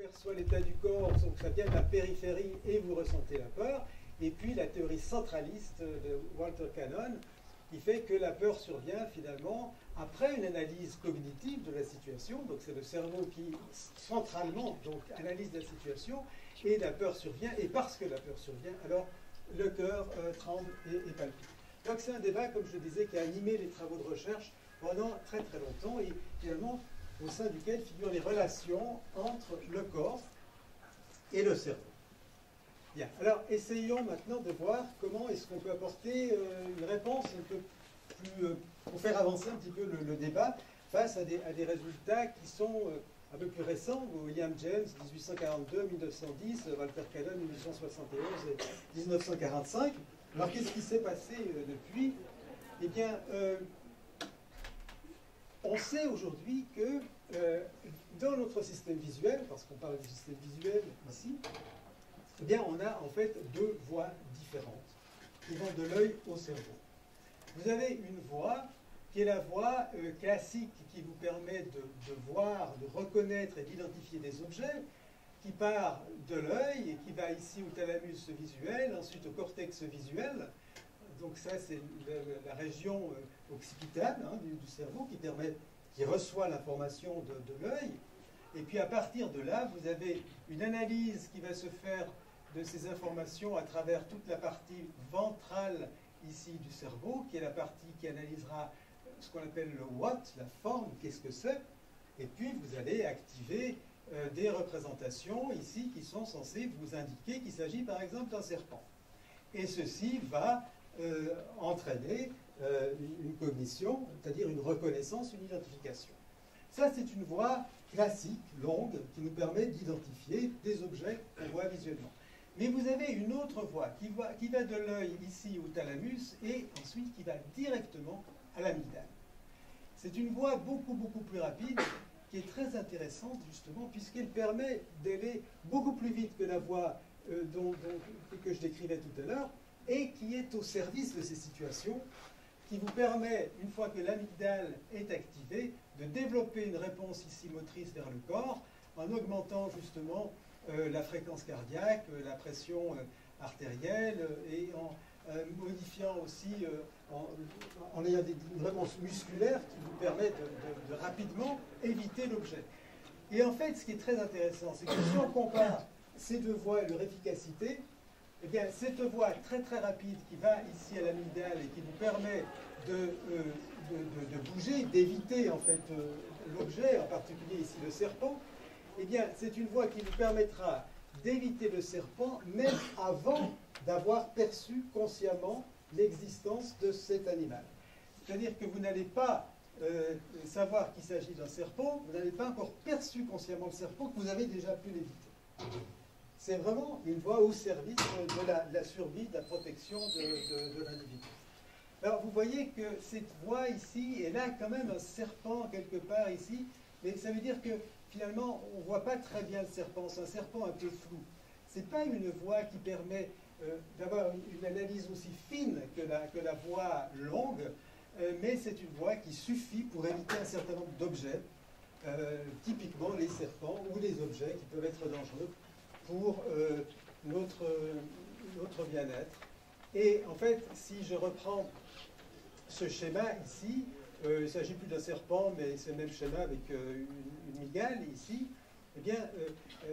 perçoit l'état du corps, donc ça vient de la périphérie et vous ressentez la peur. Et puis la théorie centraliste de Walter Cannon, qui fait que la peur survient finalement après une analyse cognitive de la situation. Donc c'est le cerveau qui centralement donc analyse la situation et la peur survient. Et parce que la peur survient, alors le cœur tremble et palpite. Donc c'est un débat, comme je le disais, qui a animé les travaux de recherche pendant très très longtemps et finalement au sein duquel figurent les relations entre le corps et le cerveau. Bien, alors essayons maintenant de voir comment est-ce qu'on peut apporter une réponse un peu plus, pour faire avancer un petit peu le débat face à des résultats qui sont un peu plus récents. William James, 1842-1910, Walter Cannon, 1871 et 1945. Alors qu'est-ce qui s'est passé depuis? Eh bien, on sait aujourd'hui que dans notre système visuel, parce qu'on parle du système visuel ici, eh bien, on a en fait deux voies différentes qui vont de l'œil au cerveau. Vous avez une voie qui est la voie classique qui vous permet de voir, de reconnaître et d'identifier des objets, qui part de l'œil et qui va ici au thalamus visuel, ensuite au cortex visuel. Donc ça, c'est la région occipitale du cerveau qui reçoit l'information de l'œil. Et puis à partir de là, vous avez une analyse qui va se faire de ces informations à travers toute la partie ventrale ici du cerveau, qui est la partie qui analysera ce qu'on appelle le what, la forme, qu'est-ce que c'est. Et puis vous allez activer des représentations ici qui sont censées vous indiquer qu'il s'agit par exemple d'un serpent. Et ceci va entraîner une cognition, c'est-à-dire une reconnaissance, une identification. Ça, c'est une voie classique, longue, qui nous permet d'identifier des objets qu'on voit visuellement. Mais vous avez une autre voie qui va de l'œil ici au thalamus et ensuite qui va directement à l'amygdale. C'est une voie beaucoup plus rapide qui est très intéressante justement puisqu'elle permet d'aller beaucoup plus vite que la voie que je décrivais tout à l'heure et qui est au service de ces situations, qui vous permet, une fois que l'amygdale est activée, de développer une réponse ici motrice vers le corps en augmentant justement la fréquence cardiaque, la pression artérielle et en modifiant aussi, en ayant une réponse musculaire qui vous permet de rapidement éviter l'objet. Et en fait, ce qui est très intéressant, c'est que si on compare ces deux voies et leur efficacité, eh bien, cette voie très rapide qui va ici à l'amygdale et qui vous permet de bouger, d'éviter en fait l'objet, en particulier ici le serpent, eh bien, c'est une voie qui vous permettra d'éviter le serpent même avant d'avoir perçu consciemment l'existence de cet animal. C'est-à-dire que vous n'allez pas savoir qu'il s'agit d'un serpent, vous n'avez pas encore perçu consciemment le serpent que vous avez déjà pu l'éviter. C'est vraiment une voie au service de la survie, de la protection de l'individu. Alors vous voyez que cette voie ici, elle a quand même un serpent quelque part ici, mais ça veut dire que finalement on ne voit pas très bien le serpent, c'est un serpent un peu flou. Ce n'est pas une voie qui permet d'avoir une analyse aussi fine que la voie longue, mais c'est une voie qui suffit pour éviter un certain nombre d'objets, typiquement les serpents ou les objets qui peuvent être dangereux pour notre bien-être. Et en fait, si je reprends ce schéma ici, il ne s'agit plus d'un serpent, mais c'est le même schéma avec une mygale ici, eh bien,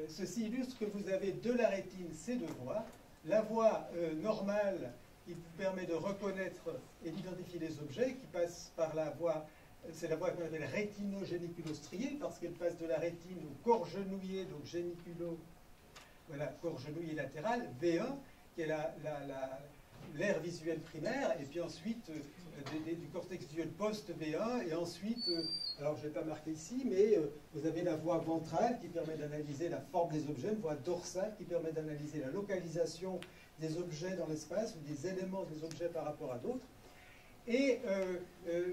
ceci illustre que vous avez de la rétine ces deux voies. La voie normale qui vous permet de reconnaître et d'identifier les objets, qui passe par la voie, c'est la voie qu'on appelle rétino-géniculo-striée, parce qu'elle passe de la rétine au corps genouillé, donc géniculo, voilà, corps genouillé latéral, V1, qui est l'aire visuelle primaire, et puis ensuite du cortex visuel post-V1, et ensuite, alors je ne l'ai pas marqué ici, mais vous avez la voie ventrale qui permet d'analyser la forme des objets, une voie dorsale qui permet d'analyser la localisation des objets dans l'espace, ou des éléments des objets par rapport à d'autres. Et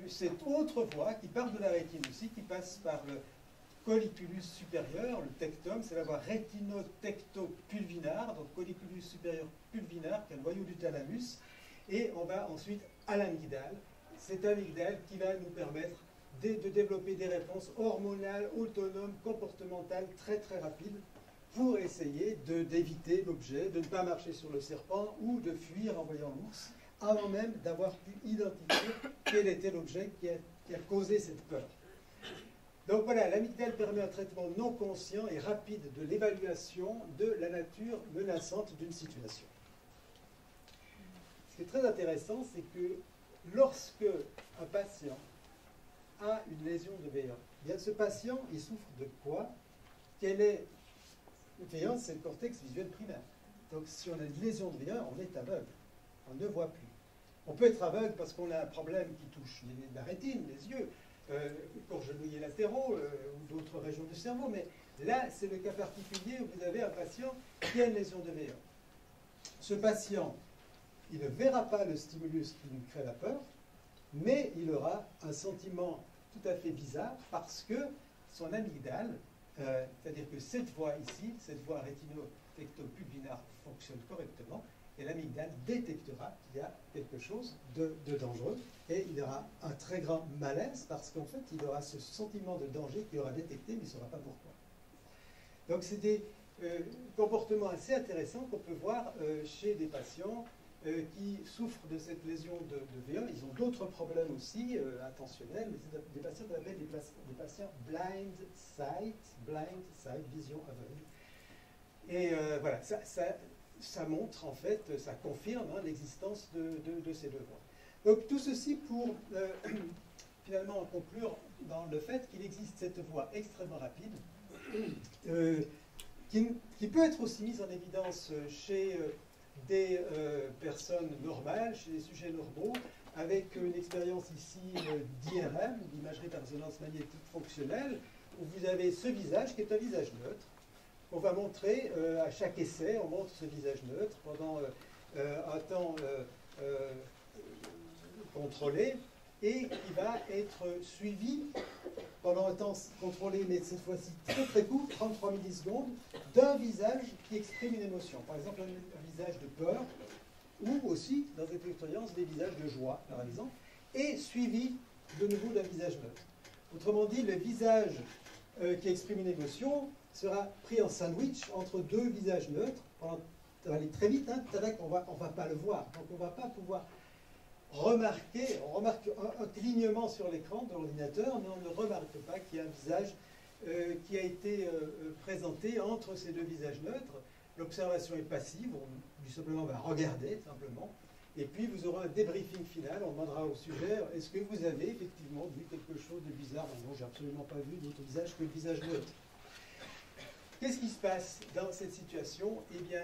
cette autre voie qui part de la rétine aussi, qui passe par le colliculus supérieur, le tectum, c'est la voie rétinotectopulvinar, donc colliculus supérieur pulvinar, qui est le noyau du thalamus, et on va ensuite à l'amygdale. Cette amygdale qui va nous permettre de développer des réponses hormonales, autonomes, comportementales très très rapides pour essayer d'éviter l'objet, de ne pas marcher sur le serpent ou de fuir en voyant l'ours, avant même d'avoir pu identifier quel était l'objet qui a causé cette peur. Donc voilà, l'amygdale permet un traitement non conscient et rapide de l'évaluation de la nature menaçante d'une situation. Ce qui est très intéressant, c'est que lorsque un patient a une lésion de VIH, eh bien ce patient, il souffre de quoi? Quelle est le VIH? C'est le cortex visuel primaire. Donc si on a une lésion de VIH, on est aveugle, on ne voit plus. On peut être aveugle parce qu'on a un problème qui touche la rétine, les yeux, corps genouillés latéraux ou d'autres régions du cerveau, mais là, c'est le cas particulier où vous avez un patient qui a une lésion de VIH. Ce patient, il ne verra pas le stimulus qui lui crée la peur, mais il aura un sentiment tout à fait bizarre parce que son amygdale, c'est-à-dire que cette voie ici, cette voie rétino-tectopulvinaire fonctionne correctement, et l'amygdale détectera qu'il y a quelque chose de dangereux, et il aura un très grand malaise parce qu'en fait, il aura ce sentiment de danger qu'il aura détecté, mais il ne saura pas pourquoi. Donc c'est des comportements assez intéressants qu'on peut voir chez des patients qui souffrent de cette lésion de VIH. Ils ont d'autres problèmes aussi, intentionnels, mais c'est des patients qu'on appelle des patients blind sight, vision aveugle. Et voilà, ça montre en fait, ça confirme l'existence de ces deux voies. Donc tout ceci pour finalement conclure dans le fait qu'il existe cette voie extrêmement rapide qui peut être aussi mise en évidence chez des personnes normales, chez des sujets normaux, avec une expérience ici d'IRM, d'imagerie par résonance magnétique fonctionnelle, où vous avez ce visage qui est un visage neutre. On va montrer à chaque essai, on montre ce visage neutre pendant un temps contrôlé et qui va être suivi pendant un temps contrôlé, mais cette fois-ci très très court, 33 millisecondes, d'un visage qui exprime une émotion. Par exemple, un visage de peur, ou aussi, dans cette expérience, des visages de joie, par exemple, et suivi de nouveau d'un visage neutre. Autrement dit, le visage qui exprime une émotion sera pris en sandwich entre deux visages neutres. Ça va aller très vite, hein, on va pas le voir, donc on ne va pas pouvoir remarquer, on remarque un clignement sur l'écran de l'ordinateur, mais on ne remarque pas qu'il y a un visage qui a été présenté entre ces deux visages neutres. L'observation est passive, on simplement va regarder, simplement, et puis vous aurez un débriefing final, on demandera au sujet, est-ce que vous avez effectivement vu quelque chose de bizarre? Non, j'ai absolument pas vu d'autre visage que le visage neutre. Qu'est-ce qui se passe dans cette situation? Eh bien,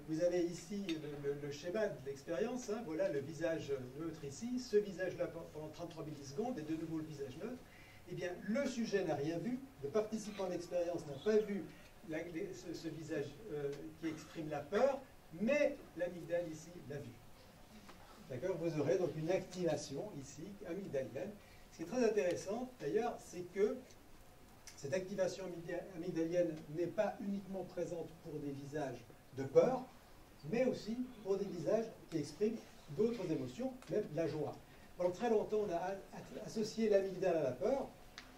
vous avez ici le schéma de l'expérience. Hein. Voilà le visage neutre ici, ce visage-là pendant 33 millisecondes, et de nouveau le visage neutre. Eh bien, le sujet n'a rien vu, le participant à l'expérience n'a pas vu ce visage qui exprime la peur, mais l'amygdale ici l'a vu. D'accord? Vous aurez donc une activation ici, amygdalienne. Ce qui est très intéressant, d'ailleurs, c'est que cette activation amygdalienne n'est pas uniquement présente pour des visages de peur, mais aussi pour des visages qui expriment d'autres émotions, même la joie. Pendant très longtemps, on a associé l'amygdale à la peur.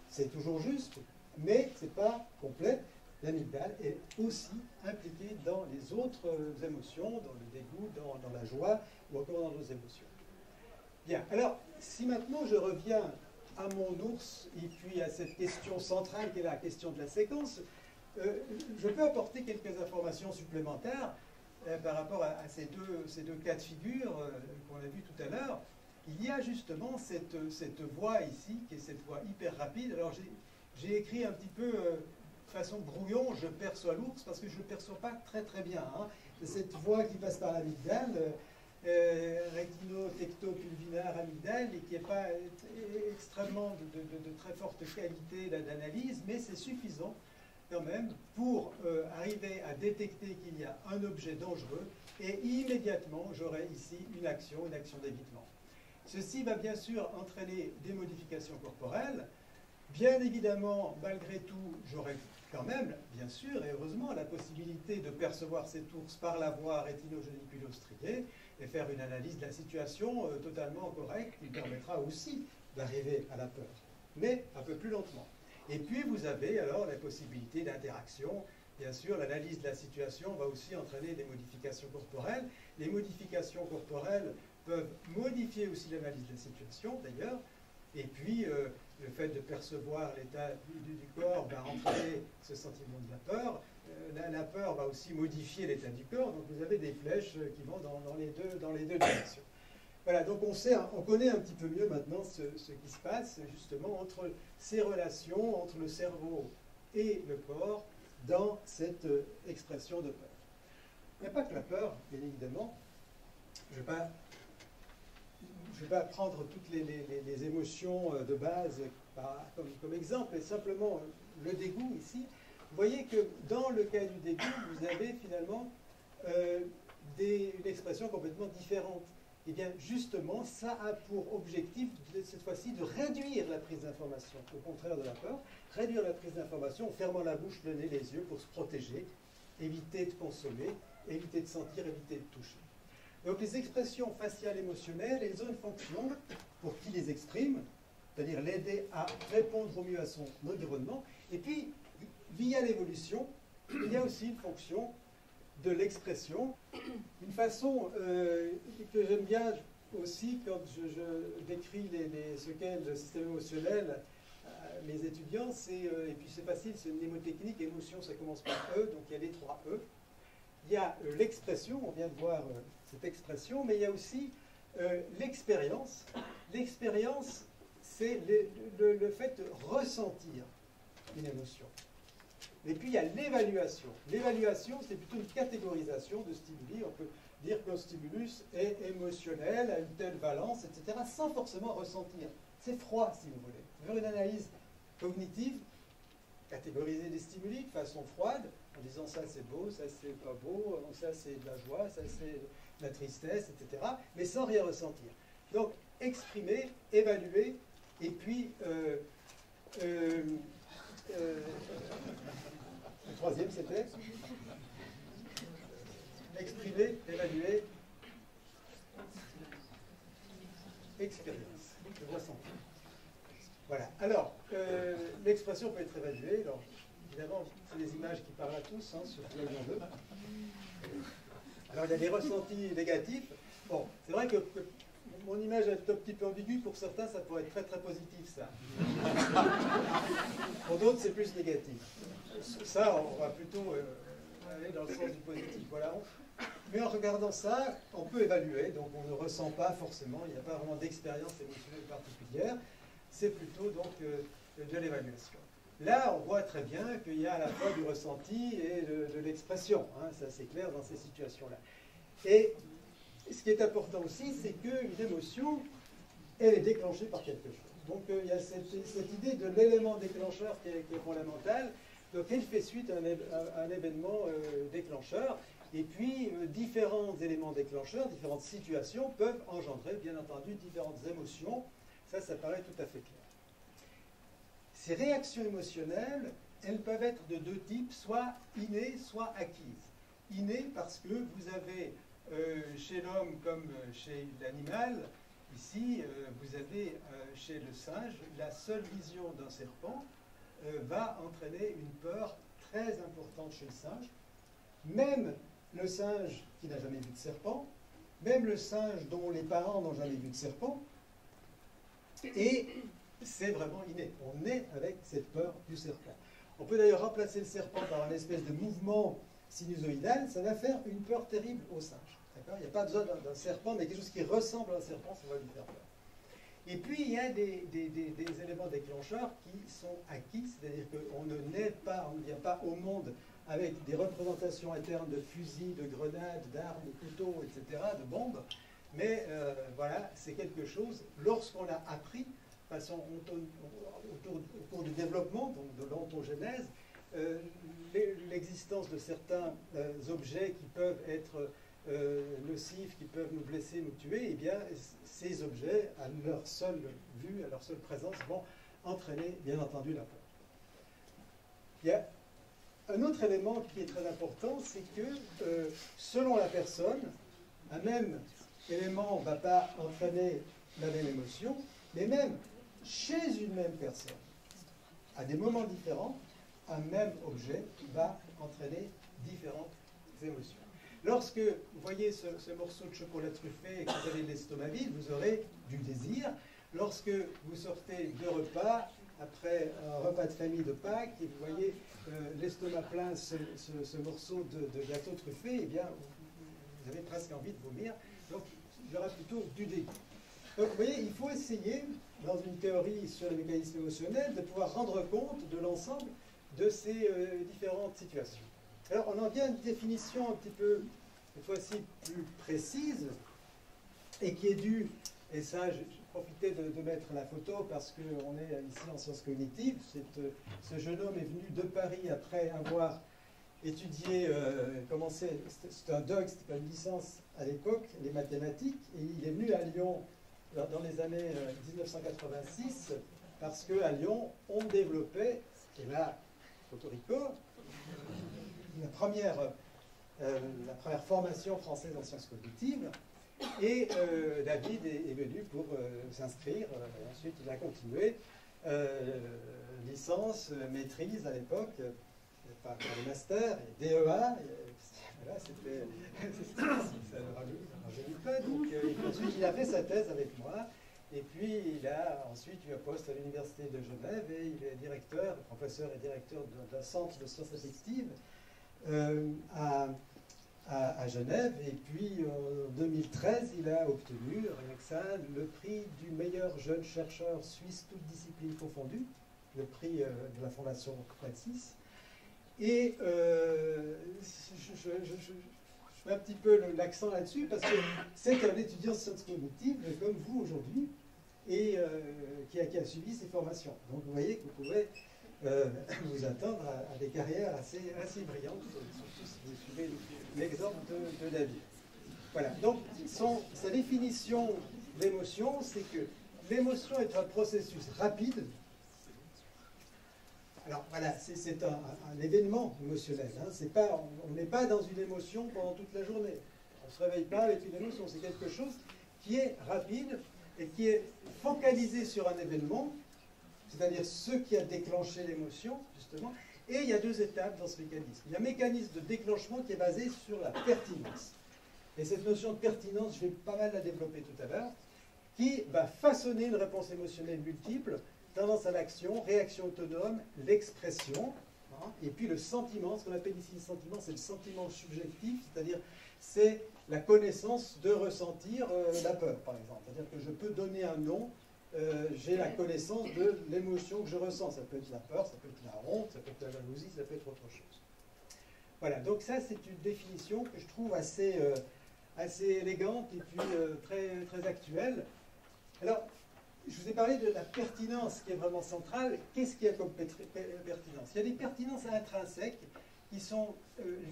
C'est toujours juste, mais ce n'est pas complet. L'amygdale est aussi impliquée dans les autres émotions, dans le dégoût, dans la joie, ou encore dans nos émotions. Bien, alors, si maintenant je reviens à mon ours, et puis à cette question centrale qui est la question de la séquence, je peux apporter quelques informations supplémentaires par rapport à ces deux cas de figure qu'on a vu tout à l'heure. Il y a justement cette voie ici, qui est cette voie hyper rapide. Alors j'ai écrit un petit peu de façon brouillon, je perçois l'ours, parce que je ne le perçois pas très très bien. Hein. Cette voie qui passe par l'amygdale, rétino-tectopulvinaire amygdale, et qui n'est pas extrêmement de très forte qualité d'analyse, mais c'est suffisant quand même pour arriver à détecter qu'il y a un objet dangereux, et immédiatement j'aurai ici une action d'évitement. Ceci va bien sûr entraîner des modifications corporelles. Bien évidemment, malgré tout, j'aurai quand même, bien sûr, et heureusement, la possibilité de percevoir cet ours par la voie rétino-géniculo-striée et faire une analyse de la situation totalement correcte qui permettra aussi d'arriver à la peur. mais un peu plus lentement. Et puis vous avez alors la possibilité d'interaction. Bien sûr, l'analyse de la situation va aussi entraîner des modifications corporelles. Les modifications corporelles peuvent modifier aussi l'analyse de la situation, d'ailleurs. Et puis, le fait de percevoir l'état du corps va entraîner ce sentiment de la peur. La peur va aussi modifier l'état du corps. Donc, vous avez des flèches qui vont dans les deux directions. Voilà, donc on connaît un petit peu mieux maintenant ce qui se passe, justement, entre ces relations, entre le cerveau et le corps, dans cette expression de peur. Il n'y a pas que la peur, bien évidemment. Je ne vais pas prendre toutes les émotions de base comme exemple, mais simplement le dégoût ici. Vous voyez que dans le cas du dégoût, vous avez finalement une expression complètement différente. Et bien justement, ça a pour objectif, cette fois-ci, de réduire la prise d'information, au contraire de la peur, réduire la prise d'information en fermant la bouche, le nez, les yeux pour se protéger, éviter de consommer, éviter de sentir, éviter de toucher. Donc les expressions faciales émotionnelles, elles ont une fonction pour qui les exprime, c'est-à-dire l'aider à répondre au mieux à son environnement. Et puis, via l'évolution, il y a aussi une fonction de l'expression, une façon que j'aime bien aussi quand je décris ce qu'est le système émotionnel à mes étudiants, et puis c'est facile, c'est une mnémotechnique, émotion ça commence par E, donc il y a les 3 E. Il y a l'expression, on vient de voir cette expression, mais il y a aussi l'expérience. L'expérience, c'est le fait de ressentir une émotion. Et puis il y a l'évaluation. L'évaluation, c'est plutôt une catégorisation de stimuli. On peut dire qu'un stimulus est émotionnel, a une telle valence, etc., sans forcément ressentir. C'est froid, si vous voulez. Faire une analyse cognitive, catégoriser les stimuli de façon froide, en disant ça c'est beau, ça c'est pas beau, ça c'est de la joie, ça c'est de la tristesse, etc., mais sans rien ressentir. Donc, exprimer, évaluer, et puis le troisième, c'était exprimer, évaluer, expérience, le ressenti. Voilà. Alors, l'expression peut être évaluée. Alors, évidemment, c'est des images qui parlent à tous, hein, sur le 2. Alors, il y a des ressentis négatifs. Bon, c'est vrai que mon image est un petit peu ambiguë. Pour certains, ça pourrait être très très positif, ça. Pour d'autres, c'est plus négatif. Ça, on va plutôt aller dans le sens du positif. Voilà. Mais en regardant ça, on peut évaluer. Donc, on ne ressent pas forcément. Il n'y a pas vraiment d'expérience émotionnelle particulière. C'est plutôt donc de l'évaluation. Là, on voit très bien qu'il y a à la fois du ressenti et de l'expression. Hein, ça, c'est clair dans ces situations-là. Et ce qui est important aussi, c'est qu'une émotion, elle est déclenchée par quelque chose. Donc, il y a cette idée de l'élément déclencheur qui est fondamental. Donc, elle fait suite à un événement déclencheur. Et puis, différents éléments déclencheurs, différentes situations peuvent engendrer, bien entendu, différentes émotions. Ça paraît tout à fait clair. Ces réactions émotionnelles, elles peuvent être de deux types, soit innées, soit acquises. Innées parce que vous avez chez l'homme comme chez l'animal, ici, vous avez chez le singe, la seule vision d'un serpent va entraîner une peur très importante chez le singe. Même le singe qui n'a jamais vu de serpent, même le singe dont les parents n'ont jamais vu de serpent, et c'est vraiment inné. On est avec cette peur du serpent. On peut d'ailleurs remplacer le serpent par une espèce de mouvement sinusoïdal. Ça va faire une peur terrible au singe. Il n'y a pas besoin d'un serpent, mais quelque chose qui ressemble à un serpent, ça va lui faire peur. Et puis, il y a des éléments déclencheurs qui sont acquis, c'est-à-dire qu'on ne naît pas, on ne vient pas au monde avec des représentations internes de fusils, de grenades, d'armes, de couteaux, etc., de bombes. Mais voilà, c'est quelque chose, lorsqu'on l'a appris, au cours du développement, donc de l'ontogénèse, l'existence de certains objets qui peuvent être nocifs, qui peuvent nous blesser, nous tuer, eh bien, ces objets, à leur seule vue, à leur seule présence, vont entraîner, bien entendu, la peur. Il y a un autre élément qui est très important, c'est que, selon la personne, un même élément ne va pas entraîner la même émotion, mais même chez une même personne, à des moments différents, un même objet va entraîner différentes émotions. Lorsque vous voyez ce morceau de chocolat truffé et que vous avez l'estomac vide, vous aurez du désir. Lorsque vous sortez de repas, après un repas de famille de Pâques, et vous voyez l'estomac plein ce morceau de gâteau truffé, eh bien, vous avez presque envie de vomir. Donc, il y aura plutôt du dégoût. Donc, vous voyez, il faut essayer, dans une théorie sur les mécanismes émotionnels, de pouvoir rendre compte de l'ensemble de ces différentes situations. Alors, on en vient à une définition un petit peu, cette fois-ci, plus précise, et qui est due, et ça, j'ai profité de mettre la photo parce qu'on est ici en sciences cognitives. Ce jeune homme est venu de Paris après avoir étudié, c'était un doc, c'était pas une licence à l'époque, les mathématiques, et il est venu à Lyon dans les années 1986, parce qu'à Lyon, on développait, et là, Porto Rico, la première formation française en sciences cognitives, et David est venu pour s'inscrire, ensuite il a continué, licence, maîtrise à l'époque, par le master, et DEA, voilà, c'était ça ne rajeunit pas, donc ensuite il a fait sa thèse avec moi, et puis il a ensuite eu un poste à l'université de Genève, et il est directeur, professeur et directeur d'un centre de sciences affectives à Genève, et puis en 2013 il a obtenu, rien que ça, le prix du meilleur jeune chercheur suisse, toutes disciplines confondues, le prix de la Fondation Praxis. Et je mets un petit peu l'accent là-dessus parce que c'est un étudiant de sciences cognitives comme vous aujourd'hui et qui a suivi ces formations. Donc vous voyez que vous pouvez vous attendre à des carrières assez brillantes, surtout si vous suivez l'exemple de David. Voilà, donc sa définition d'émotion, c'est que l'émotion est un processus rapide. Alors voilà, c'est un événement émotionnel. Hein. On n'est pas dans une émotion pendant toute la journée. On ne se réveille pas avec une émotion. C'est quelque chose qui est rapide et qui est focalisé sur un événement, c'est-à-dire ce qui a déclenché l'émotion, justement. Et il y a deux étapes dans ce mécanisme. Il y a un mécanisme de déclenchement qui est basé sur la pertinence. Et cette notion de pertinence, je vais pas mal la développer tout à l'heure, qui va façonner une réponse émotionnelle multiple, tendance à l'action, réaction autonome, l'expression, hein, et puis le sentiment. Ce qu'on appelle ici le sentiment, c'est le sentiment subjectif, c'est-à-dire c'est la connaissance de ressentir la peur, par exemple. C'est-à-dire que je peux donner un nom, j'ai la connaissance de l'émotion que je ressens. Ça peut être la peur, ça peut être la honte, ça peut être la jalousie, ça peut être autre chose. Voilà, donc ça c'est une définition que je trouve assez élégante et puis très, très actuelle. Alors, je vous ai parlé de la pertinence qui est vraiment centrale. Qu'est-ce qu'il y a comme pertinence? Il y a des pertinences intrinsèques qui sont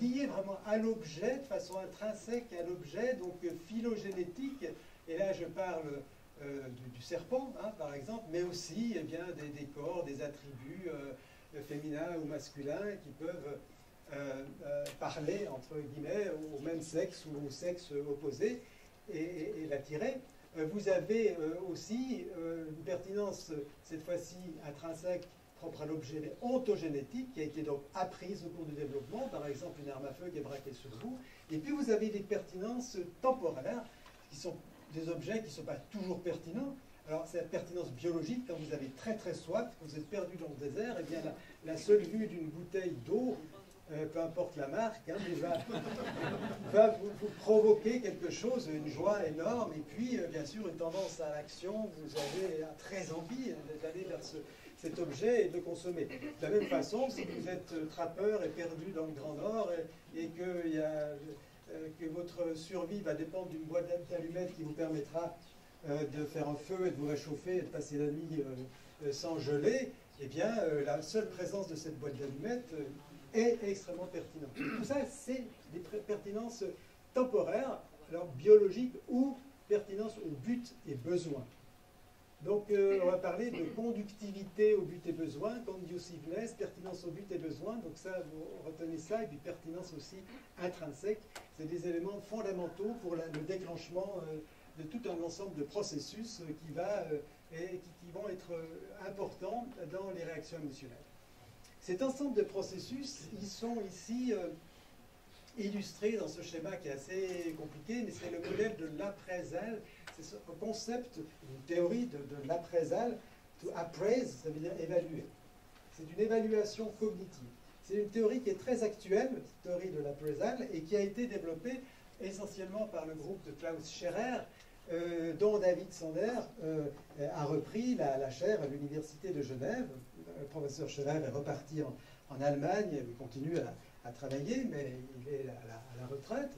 liées vraiment à l'objet, de façon intrinsèque à l'objet, donc phylogénétique. Et là, je parle du serpent, hein, par exemple, mais aussi eh bien, des corps, des attributs féminins ou masculins qui peuvent parler, entre guillemets, au même sexe ou au sexe opposé et l'attirer. Vous avez aussi une pertinence, cette fois-ci intrinsèque, propre à l'objet, mais ontogénétique, qui a été donc apprise au cours du développement, par exemple une arme à feu qui est braquée sur vous. Et puis vous avez des pertinences temporaires, qui sont des objets qui ne sont pas toujours pertinents. Alors c'est la pertinence biologique, quand vous avez très très soif, quand vous êtes perdu dans le désert, et bien la seule vue d'une bouteille d'eau, peu importe la marque, hein, va vous provoquer quelque chose, une joie énorme, et puis bien sûr une tendance à l'action, vous avez très envie d'aller vers cet objet et de consommer. De la même façon, si vous êtes trappeur et perdu dans le Grand Nord et que votre survie va dépendre d'une boîte d'allumettes qui vous permettra de faire un feu et de vous réchauffer et de passer la nuit sans geler, eh bien la seule présence de cette boîte d'allumettes est extrêmement pertinente. Tout ça, c'est des pertinences temporaires, alors biologiques ou pertinence au but et besoin. Donc, on va parler de conductivité au but et besoin, conduciveness, pertinence au but et besoin. Donc ça, vous retenez ça, et puis pertinence aussi intrinsèque. C'est des éléments fondamentaux pour le déclenchement de tout un ensemble de processus qui va et qui vont être importants dans les réactions émotionnelles. Cet ensemble de processus, ils sont ici illustrés dans ce schéma qui est assez compliqué, mais c'est le modèle de l'appraisal. C'est ce concept, une théorie de l'appraisal. To appraise, ça veut dire évaluer. C'est une évaluation cognitive. C'est une théorie qui est très actuelle, cette théorie de l'appraisal, et qui a été développée essentiellement par le groupe de Klaus Scherrer, dont David Sander a repris la chaire à l'Université de Genève. Le professeur Scherrer est reparti en Allemagne, il continue à travailler, mais il est à la retraite.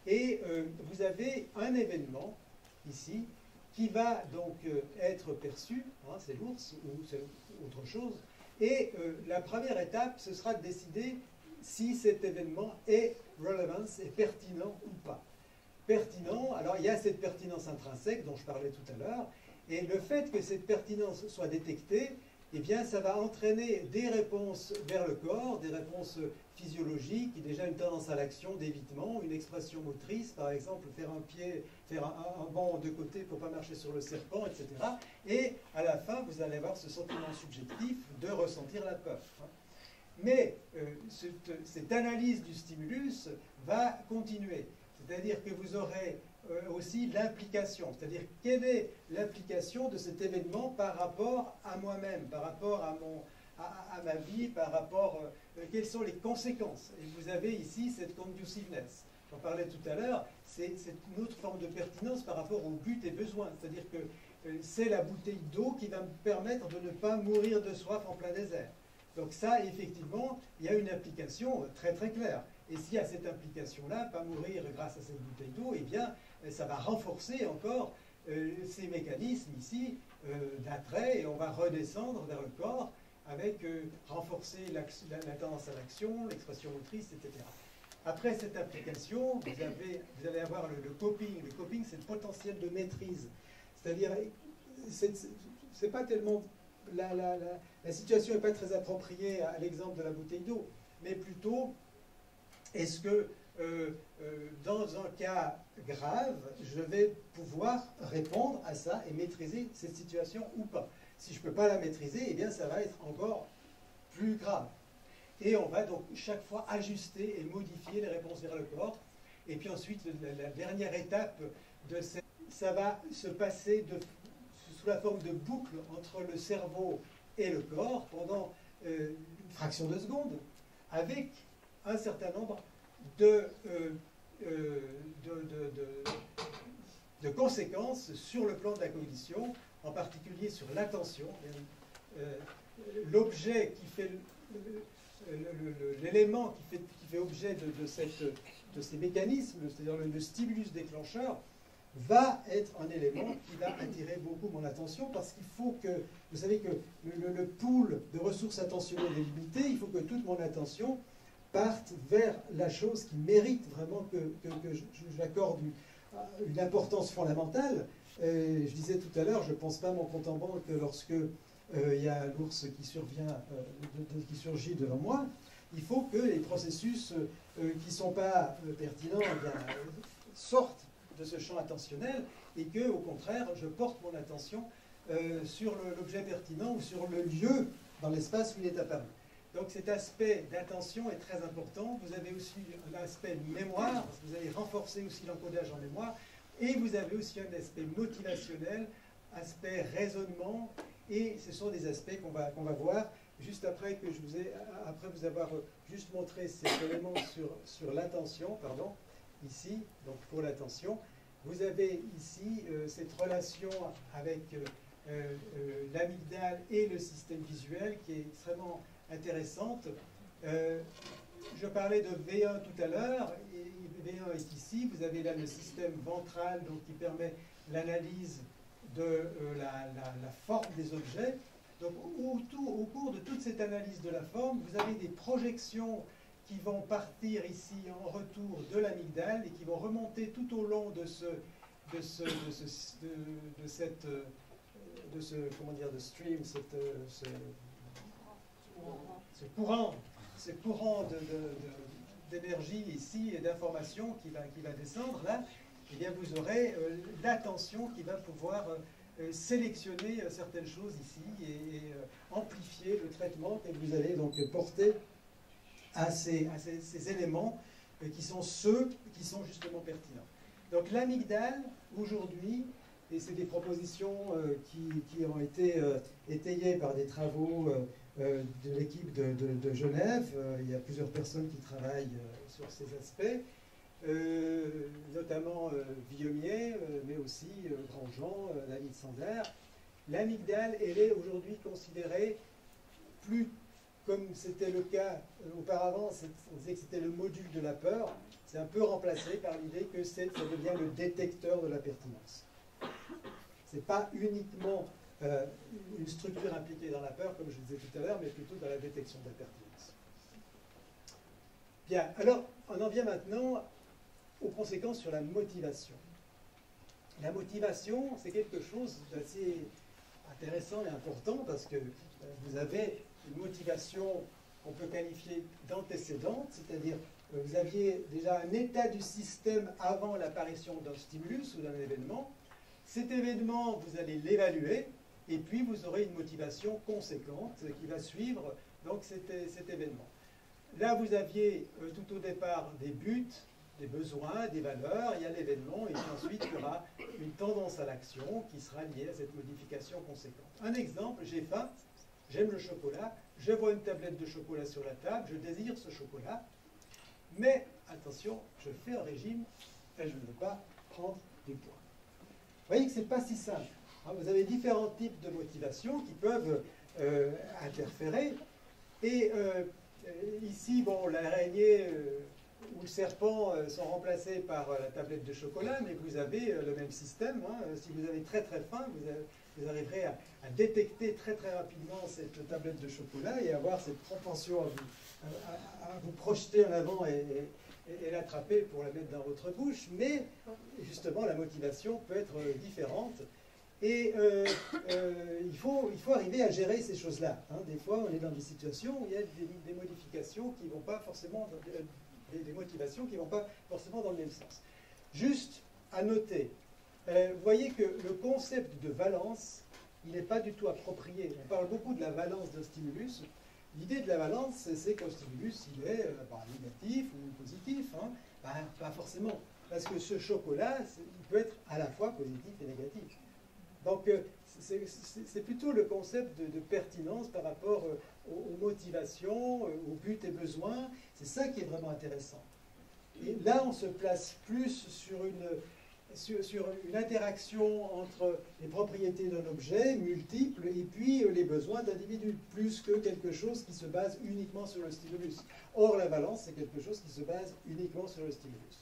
Et vous avez un événement ici qui va donc être perçu, hein, c'est l'ours ou c'est autre chose, et la première étape, ce sera de décider si cet événement est relevance, est pertinent ou pas. Pertinent, alors il y a cette pertinence intrinsèque dont je parlais tout à l'heure, et le fait que cette pertinence soit détectée, eh bien ça va entraîner des réponses vers le corps, des réponses physiologiques, déjà une tendance à l'action, d'évitement, une expression motrice, par exemple faire un bond de côté pour ne pas marcher sur le serpent, etc. Et à la fin, vous allez avoir ce sentiment subjectif de ressentir la peur. Mais cette analyse du stimulus va continuer. C'est-à-dire que vous aurez aussi l'implication, c'est-à-dire quelle est l'implication de cet événement par rapport à moi-même, par rapport à ma vie, par rapport quelles sont les conséquences. Et vous avez ici cette conduciveness. J'en parlais tout à l'heure, c'est une autre forme de pertinence par rapport aux buts et besoins. C'est-à-dire que c'est la bouteille d'eau qui va me permettre de ne pas mourir de soif en plein désert. Donc ça, effectivement, il y a une implication très très claire. Et s'il y a cette implication-là, pas mourir grâce à cette bouteille d'eau, eh bien, ça va renforcer encore ces mécanismes ici d'attrait, et on va redescendre vers le corps avec renforcer la tendance à l'action, l'expression motrice, etc. Après cette application, vous allez avoir le coping. Le coping, c'est le potentiel de maîtrise. C'est-à-dire, c'est pas tellement... La situation n'est pas très appropriée à l'exemple de la bouteille d'eau, mais plutôt, est-ce que dans un cas grave, je vais pouvoir répondre à ça et maîtriser cette situation ou pas? Si je ne peux pas la maîtriser, eh bien ça va être encore plus grave. Et on va donc chaque fois ajuster et modifier les réponses vers le corps. Et puis ensuite, la dernière étape de ça va se passer sous la forme de boucle entre le cerveau et le corps pendant une fraction de seconde, avec un certain nombre de conséquences sur le plan de la cognition, en particulier sur l'attention. L'objet qui fait l'élément qui fait objet de ces mécanismes, c'est-à-dire le stimulus déclencheur, va être un élément qui va attirer beaucoup mon attention, parce qu'il faut que, vous savez que le pool de ressources attentionnelles est limité, il faut que toute mon attention parte vers la chose qui mérite vraiment que j'accorde une importance fondamentale. Je disais tout à l'heure, je ne pense pas mon compte en banque lorsque il y a l'ours qui surgit devant moi. Il faut que les processus qui ne sont pas pertinents sortent de ce champ attentionnel, et que, au contraire, je porte mon attention sur l'objet pertinent ou sur le lieu dans l'espace où il est apparu. Donc cet aspect d'attention est très important. Vous avez aussi l'aspect mémoire, parce que vous allez renforcer aussi l'encodage en mémoire, et vous avez aussi un aspect motivationnel, aspect raisonnement, et ce sont des aspects qu'on va voir juste après que après vous avoir juste montré ces éléments sur l'attention, ici, donc pour l'attention. Vous avez ici cette relation avec l'amygdale et le système visuel qui est extrêmement intéressante. Je parlais de V1 tout à l'heure, et V1 est ici. Vous avez là le système ventral, donc, qui permet l'analyse de la forme des objets. Donc au cours de toute cette analyse de la forme, vous avez des projections qui vont partir ici en retour de l'amygdale et qui vont remonter tout au long de ce stream, ce courant d'énergie ici et d'information qui va descendre là. Eh bien vous aurez l'attention qui va pouvoir sélectionner certaines choses ici et amplifier le traitement que vous allez donc porter à ces éléments qui sont ceux qui sont justement pertinents. Donc l'amygdale, aujourd'hui, et c'est des propositions qui ont été étayées par des travaux de l'équipe de Genève. Il y a plusieurs personnes qui travaillent sur ces aspects, notamment Villemier, mais aussi Grandjean, David Sander. L'amygdale, elle est aujourd'hui considérée plus comme c'était le cas auparavant, on disait que c'était le module de la peur. C'est un peu remplacé par l'idée que ça devient le détecteur de la pertinence. Ce n'est pas uniquement une structure impliquée dans la peur, comme je disais tout à l'heure, mais plutôt dans la détection de la pertinence. Bien, alors, on en vient maintenant aux conséquences sur la motivation. La motivation, c'est quelque chose d'assez intéressant et important parce que vous avez une motivation qu'on peut qualifier d'antécédente, c'est-à-dire vous aviez déjà un état du système avant l'apparition d'un stimulus ou d'un événement. Cet événement, vous allez l'évaluer, et puis vous aurez une motivation conséquente qui va suivre donc cet événement. Là, vous aviez tout au départ des buts, des besoins, des valeurs, il y a l'événement, et puis ensuite il y aura une tendance à l'action qui sera liée à cette modification conséquente. Un exemple, j'ai faim, j'aime le chocolat, je vois une tablette de chocolat sur la table, je désire ce chocolat, mais attention, je fais un régime et je ne veux pas prendre du poids. Vous voyez que ce n'est pas si simple. Vous avez différents types de motivations qui peuvent interférer. Et ici, bon, l'araignée ou le serpent sont remplacés par la tablette de chocolat, mais vous avez le même système. Si vous avez très très faim, vous arriverez à détecter très très rapidement cette tablette de chocolat et avoir cette propension à vous projeter en avant et l'attraper pour la mettre dans votre bouche. Mais justement, la motivation peut être différente. Et il faut arriver à gérer ces choses-là. Des fois, on est dans des situations où il y a des modifications qui ne vont pas forcément, des motivations qui ne vont pas forcément dans le même sens. Juste à noter, vous voyez que le concept de valence, il n'est pas du tout approprié. On parle beaucoup de la valence d'un stimulus. L'idée de la valence, c'est qu'un stimulus, il est négatif ou positif. Pas forcément. Parce que ce chocolat, il peut être à la fois positif et négatif. Donc, c'est plutôt le concept de pertinence par rapport aux motivations, aux buts et besoins. C'est ça qui est vraiment intéressant. Et là, on se place plus sur une interaction entre les propriétés d'un objet multiple et puis les besoins d'individus, plus que quelque chose qui se base uniquement sur le stimulus. Or, la valence, c'est quelque chose qui se base uniquement sur le stimulus.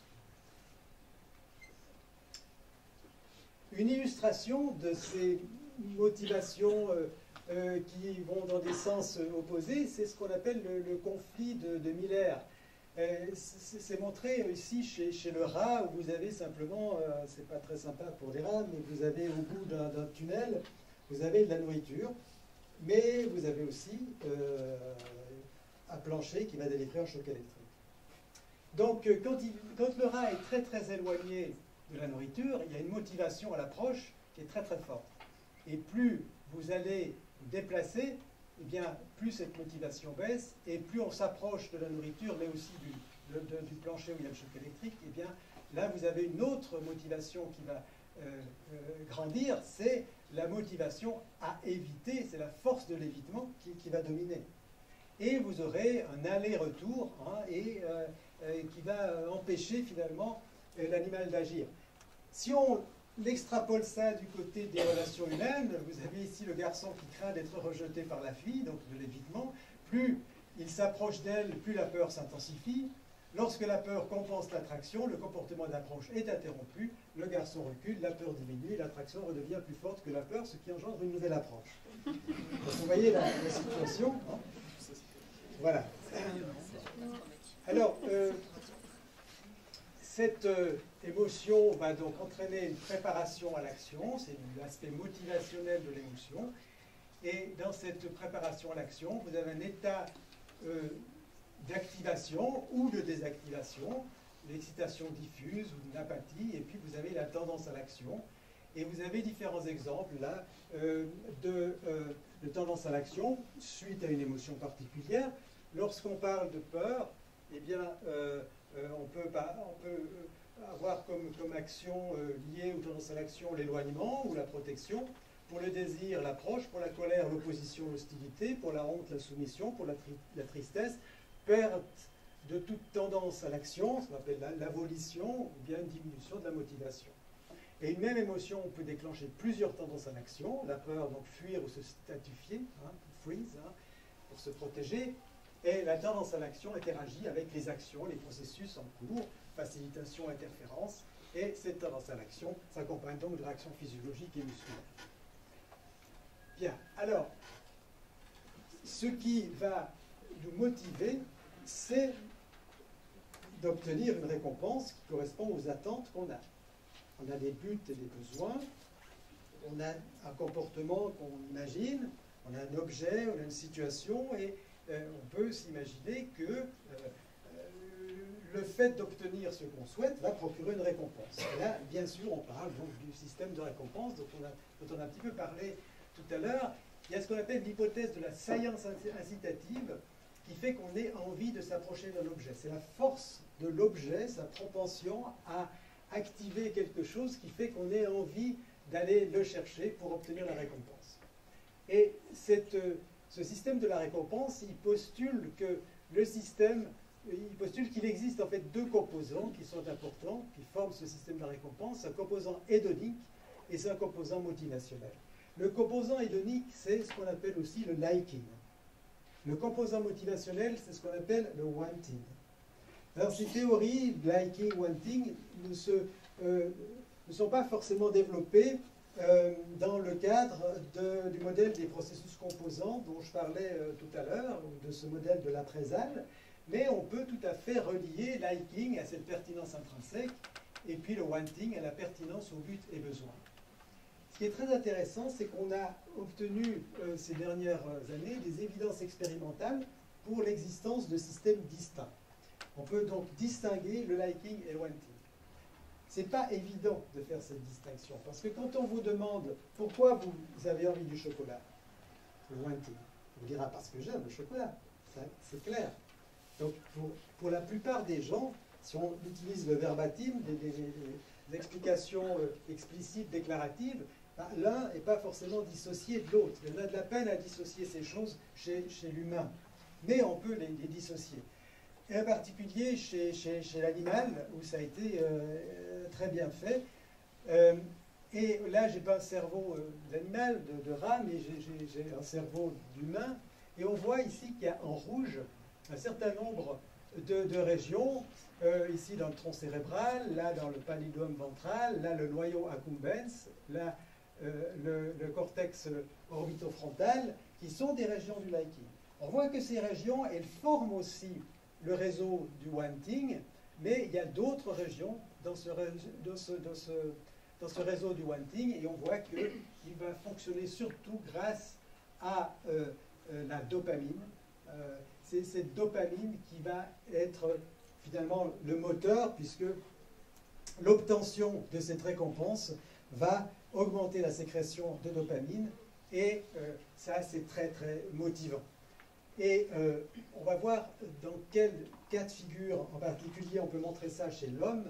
Une illustration de ces motivations qui vont dans des sens opposés, c'est ce qu'on appelle le conflit de Miller. C'est montré ici chez le rat, où vous avez simplement, c'est pas très sympa pour les rats, mais vous avez au bout d'un tunnel, vous avez de la nourriture, mais vous avez aussi un plancher qui va délivrer un choc électrique. Donc quand le rat est très très éloigné de la nourriture, il y a une motivation à l'approche qui est très très forte. Et plus vous allez vous déplacer, eh bien, plus cette motivation baisse, et plus on s'approche de la nourriture, mais aussi du plancher où il y a le choc électrique, eh bien, là vous avez une autre motivation qui va grandir, c'est la motivation à éviter, c'est la force de l'évitement qui va dominer. Et vous aurez un aller-retour qui va empêcher finalement l'animal d'agir. Si on extrapole ça du côté des relations humaines, vous avez ici le garçon qui craint d'être rejeté par la fille, donc de l'évitement. Plus il s'approche d'elle, plus la peur s'intensifie. Lorsque la peur compense l'attraction, le comportement d'approche est interrompu, le garçon recule, la peur diminue, l'attraction redevient plus forte que la peur, ce qui engendre une nouvelle approche. Donc vous voyez la situation. Voilà. Alors, cette émotion va donc entraîner une préparation à l'action, c'est l'aspect motivationnel de l'émotion. Et dans cette préparation à l'action, vous avez un état d'activation ou de désactivation, l'excitation diffuse ou l'apathie, et puis vous avez la tendance à l'action. Et vous avez différents exemples là de tendance à l'action suite à une émotion particulière. Lorsqu'on parle de peur, eh bien, on peut avoir comme action liée aux tendances à l'action l'éloignement ou la protection. Pour le désir, l'approche. Pour la colère, l'opposition, l'hostilité. Pour la honte, la soumission. Pour la tristesse, perte de toute tendance à l'action, ce qu'on appelle l'avolition, ou bien une diminution de la motivation. Et une même émotion, on peut déclencher plusieurs tendances à l'action. La peur, donc fuir ou se statifier, freeze, pour se protéger. Et la tendance à l'action interagit avec les actions, les processus en cours, facilitation, interférence. Et cette tendance à l'action s'accompagne donc de réactions physiologiques et musculaires. Bien, alors, ce qui va nous motiver, c'est d'obtenir une récompense qui correspond aux attentes qu'on a. On a des buts et des besoins, on a un comportement qu'on imagine, on a un objet, on a une situation, et on peut s'imaginer que le fait d'obtenir ce qu'on souhaite va procurer une récompense. Et là, bien sûr, on parle donc du système de récompense dont on a un petit peu parlé tout à l'heure. Il y a ce qu'on appelle l'hypothèse de la science incitative qui fait qu'on ait envie de s'approcher d'un objet. C'est la force de l'objet, sa propension à activer quelque chose qui fait qu'on ait envie d'aller le chercher pour obtenir la récompense. Et ce système de la récompense, il postule que le système, il postule qu'il existe en fait deux composants qui sont importants, qui forment ce système de récompense, un composant hédonique et un composant motivationnel. Le composant hédonique, c'est ce qu'on appelle aussi le liking. Le composant motivationnel, c'est ce qu'on appelle le wanting. Alors ces théories, liking, wanting, ne sont pas forcément développées dans le cadre du modèle des processus composants dont je parlais tout à l'heure, ou de ce modèle de l'appraisal, mais on peut tout à fait relier liking à cette pertinence intrinsèque et puis le wanting à la pertinence aux buts et besoins. Ce qui est très intéressant, c'est qu'on a obtenu ces dernières années des évidences expérimentales pour l'existence de systèmes distincts. On peut donc distinguer le liking et le wanting. Ce n'est pas évident de faire cette distinction, parce que quand on vous demande pourquoi vous avez envie du chocolat, le wanting, on vous dira parce que j'aime le chocolat, c'est clair. Donc pour la plupart des gens, si on utilise le verbatim, des explications explicites, déclaratives, l'un n'est pas forcément dissocié de l'autre. On a de la peine à dissocier ces choses chez l'humain, mais on peut les dissocier. Et en particulier chez l'animal, où ça a été très bien fait. Et là, je n'ai pas un cerveau d'animal, de rat, mais j'ai un cerveau d'humain. Et on voit ici qu'il y a en rouge un certain nombre de régions, ici dans le tronc cérébral, là dans le pallidum ventral, là le noyau accumbens, là le cortex orbitofrontal, qui sont des régions du liking. On voit que ces régions, elles forment aussi le réseau du wanting, mais il y a d'autres régions dans ce réseau du wanting, et on voit qu'il va fonctionner surtout grâce à la dopamine. C'est cette dopamine qui va être finalement le moteur, puisque l'obtention de cette récompense va augmenter la sécrétion de dopamine, et ça, c'est très très motivant. Et on va voir dans quel cas de figure en particulier on peut montrer ça chez l'homme.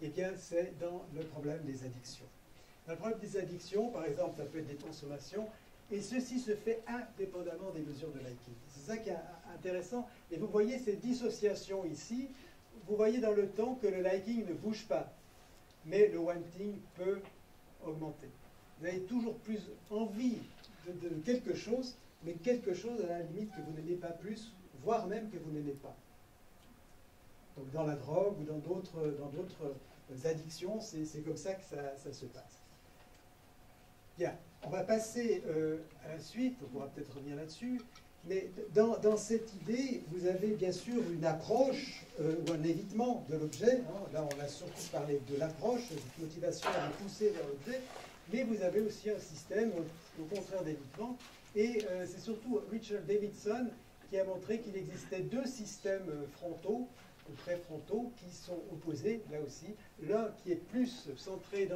Eh bien, c'est dans le problème des addictions. Dans le problème des addictions, par exemple, ça peut être des consommations, et ceci se fait indépendamment des mesures de liking. C'est ça qui est intéressant. Et vous voyez cette dissociation ici. Vous voyez dans le temps que le liking ne bouge pas, mais le wanting peut augmenter. Vous avez toujours plus envie de quelque chose, mais quelque chose à la limite que vous n'aimez pas plus, voire même que vous n'aimez pas. Donc dans la drogue ou dans d'autres addictions, c'est comme ça que ça se passe. Bien, on va passer à la suite, on pourra peut-être revenir là-dessus, mais dans cette idée, vous avez bien sûr une approche ou un évitement de l'objet. Là, on a surtout parlé de l'approche, cette motivation à pousser vers l'objet, mais vous avez aussi un système, au contraire, d'évitement. Et c'est surtout Richard Davidson qui a montré qu'il existait deux systèmes frontaux ou préfrontaux qui sont opposés, là aussi. L'un qui est plus centré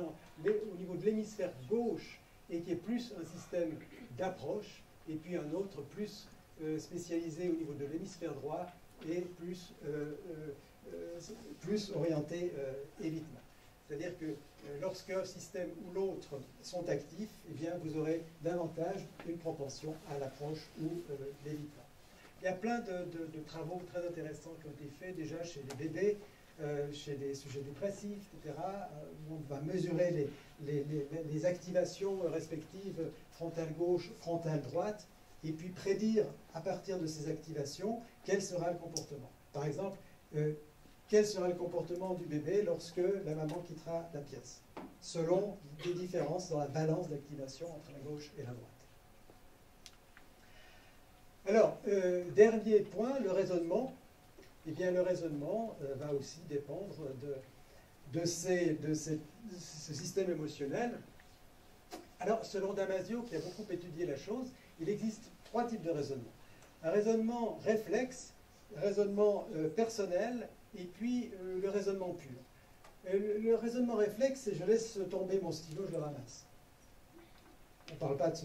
au niveau de l'hémisphère gauche et qui est plus un système d'approche, et puis un autre plus spécialisé au niveau de l'hémisphère droit et plus orienté évitement. C'est-à-dire que lorsque un système ou l'autre sont actifs, eh bien, vous aurez davantage une propension à l'approche ou l'évitement. Il y a plein de travaux très intéressants qui ont été faits déjà chez les bébés, chez des sujets dépressifs, etc., où on va mesurer les activations respectives frontale gauche, frontale droite, et puis prédire à partir de ces activations quel sera le comportement. Par exemple, quel sera le comportement du bébé lorsque la maman quittera la pièce, selon des différences dans la balance d'activation entre la gauche et la droite. Alors, dernier point, le raisonnement. Eh bien, le raisonnement va aussi dépendre de ce système émotionnel. Alors, selon Damasio, qui a beaucoup étudié la chose, il existe 3 types de raisonnement. Un raisonnement réflexe, un raisonnement personnel, et puis le raisonnement pur. Le raisonnement réflexe, c'est je laisse tomber mon stylo, je le ramasse. On ne parle pas de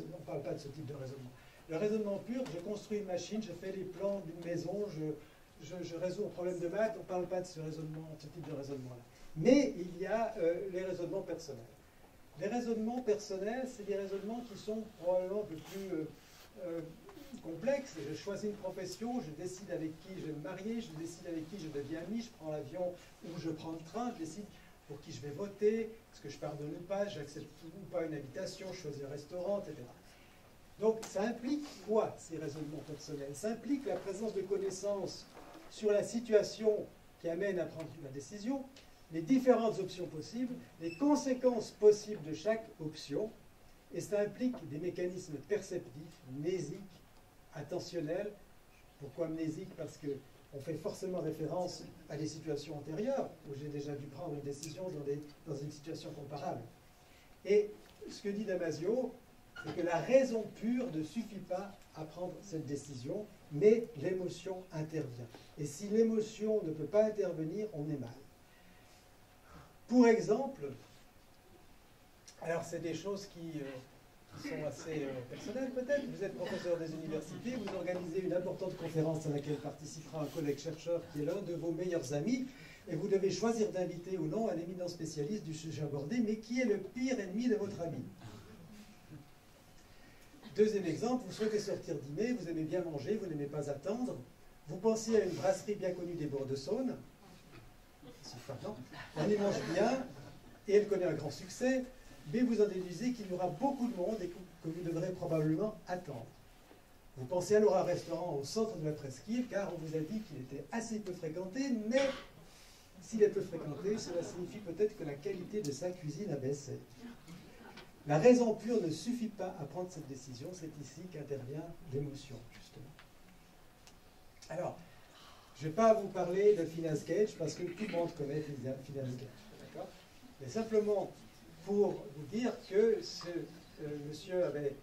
ce type de raisonnement. Le raisonnement pur, je construis une machine, je fais les plans d'une maison, je résous un problème de maths, on ne parle pas de ce type de raisonnement-là. Mais il y a les raisonnements personnels. Les raisonnements personnels, c'est des raisonnements qui sont probablement un peu plus complexe. Je choisis une profession, je décide avec qui je vais me marier, je décide avec qui je deviens ami, je prends l'avion ou je prends le train, je décide pour qui je vais voter, est-ce que je pardonne ou pas, j'accepte ou pas une invitation, je choisis un restaurant, etc. Donc ça implique quoi, ces raisonnements personnels? Ça implique la présence de connaissances sur la situation qui amène à prendre la décision, les différentes options possibles, les conséquences possibles de chaque option, et ça implique des mécanismes perceptifs, mnésiques, attentionnels. Pourquoi mnésiques? Parce qu'on fait forcément référence à des situations antérieures, où j'ai déjà dû prendre une décision dans une situation comparable. Et ce que dit Damasio, c'est que la raison pure ne suffit pas à prendre cette décision, mais l'émotion intervient. Et si l'émotion ne peut pas intervenir, on est mal. Pour exemple, alors c'est des choses qui sont assez personnelles peut-être. Vous êtes professeur des universités, vous organisez une importante conférence à laquelle participera un collègue chercheur qui est l'un de vos meilleurs amis, et vous devez choisir d'inviter ou non un éminent spécialiste du sujet abordé, mais qui est le pire ennemi de votre ami. Deuxième exemple, vous souhaitez sortir dîner, vous aimez bien manger, vous n'aimez pas attendre, vous pensez à une brasserie bien connue des bords de Saône, on y mange bien, et elle connaît un grand succès, mais vous en déduisez qu'il y aura beaucoup de monde et que vous devrez probablement attendre. Vous pensez alors à un restaurant au centre de la presqu'île, car on vous a dit qu'il était assez peu fréquenté, mais s'il est peu fréquenté, cela signifie peut-être que la qualité de sa cuisine a baissé. La raison pure ne suffit pas à prendre cette décision, c'est ici qu'intervient l'émotion, justement. Alors, je ne vais pas vous parler de Phineas Gage, parce que tout le monde connaît Phineas Gage, d'accord? Mais simplement pour vous dire que ce monsieur avait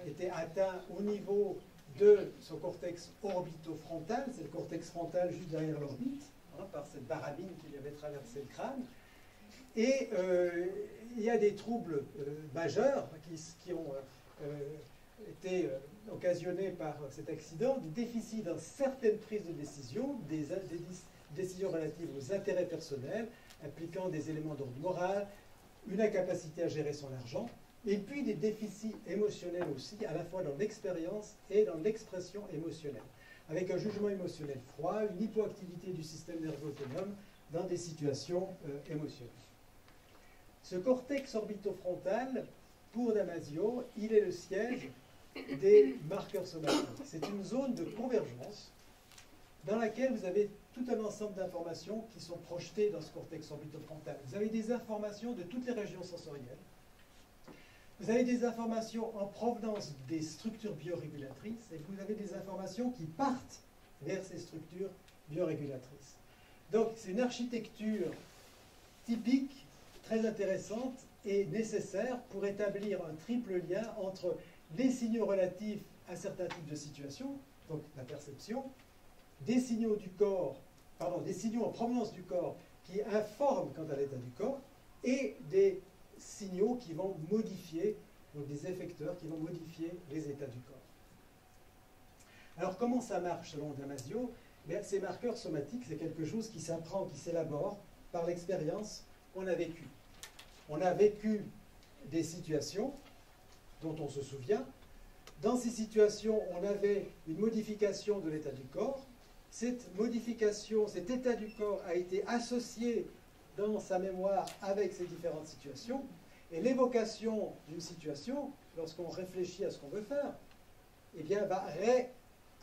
été atteint au niveau de son cortex orbitofrontal, c'est le cortex frontal juste derrière l'orbite, hein, par cette barabine qui lui avait traversé le crâne. Et il y a des troubles majeurs qui ont été occasionnés par cet accident, du déficit dans certaines prises de décision, des décisions relatives aux intérêts personnels, impliquant des éléments d'ordre moral, une incapacité à gérer son argent, et puis des déficits émotionnels aussi, à la fois dans l'expérience et dans l'expression émotionnelle, avec un jugement émotionnel froid, une hypoactivité du système nerveux autonome dans des situations émotionnelles. Ce cortex orbitofrontal, pour Damasio, il est le siège des marqueurs somatiques. C'est une zone de convergence dans laquelle vous avez tout un ensemble d'informations qui sont projetées dans ce cortex orbitofrontal. Vous avez des informations de toutes les régions sensorielles. Vous avez des informations en provenance des structures biorégulatrices et vous avez des informations qui partent vers ces structures biorégulatrices. Donc, c'est une architecture typique, très intéressante et nécessaire pour établir un triple lien entre les signaux relatifs à certains types de situations, donc la perception, des signaux du corps des signaux en provenance du corps qui informent quant à l'état du corps, et des signaux qui vont modifier, donc des effecteurs qui vont modifier les états du corps. Alors comment ça marche selon Damasio? Ces marqueurs somatiques, c'est quelque chose qui s'apprend, qui s'élabore par l'expérience qu'on a vécue. On a vécu des situations dont on se souvient. Dans ces situations, on avait une modification de l'état du corps. Cette modification, cet état du corps a été associé dans sa mémoire avec ces différentes situations. Et l'évocation d'une situation, lorsqu'on réfléchit à ce qu'on veut faire, eh bien, va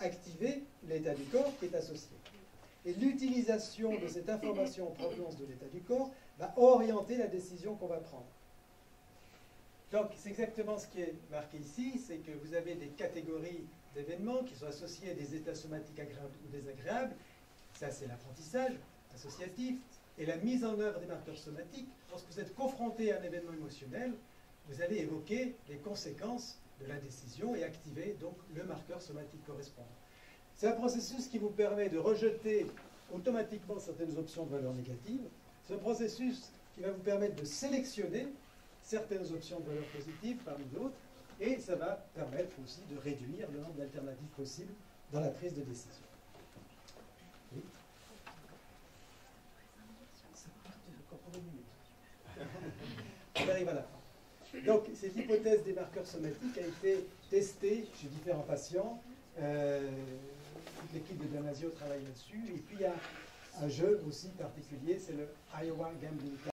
réactiver l'état du corps qui est associé. Et l'utilisation de cette information en provenance de l'état du corps va orienter la décision qu'on va prendre. Donc, c'est exactement ce qui est marqué ici, c'est que vous avez des catégories d'événements qui sont associés à des états somatiques agréables ou désagréables. Ça, c'est l'apprentissage associatif et la mise en œuvre des marqueurs somatiques. Lorsque vous êtes confronté à un événement émotionnel, vous allez évoquer les conséquences de la décision et activer donc le marqueur somatique correspondant. C'est un processus qui vous permet de rejeter automatiquement certaines options de valeur négative. C'est un processus qui va vous permettre de sélectionner certaines options de valeur positive parmi d'autres, et ça va permettre aussi de réduire le nombre d'alternatives possibles dans la prise de décision. Oui. On arrive à la fin. Donc, cette hypothèse des marqueurs somatiques a été testée chez différents patients. Toute l'équipe de Damasio travaille là-dessus. Et puis, il y a un jeu aussi particulier, c'est le Iowa Gambling Card.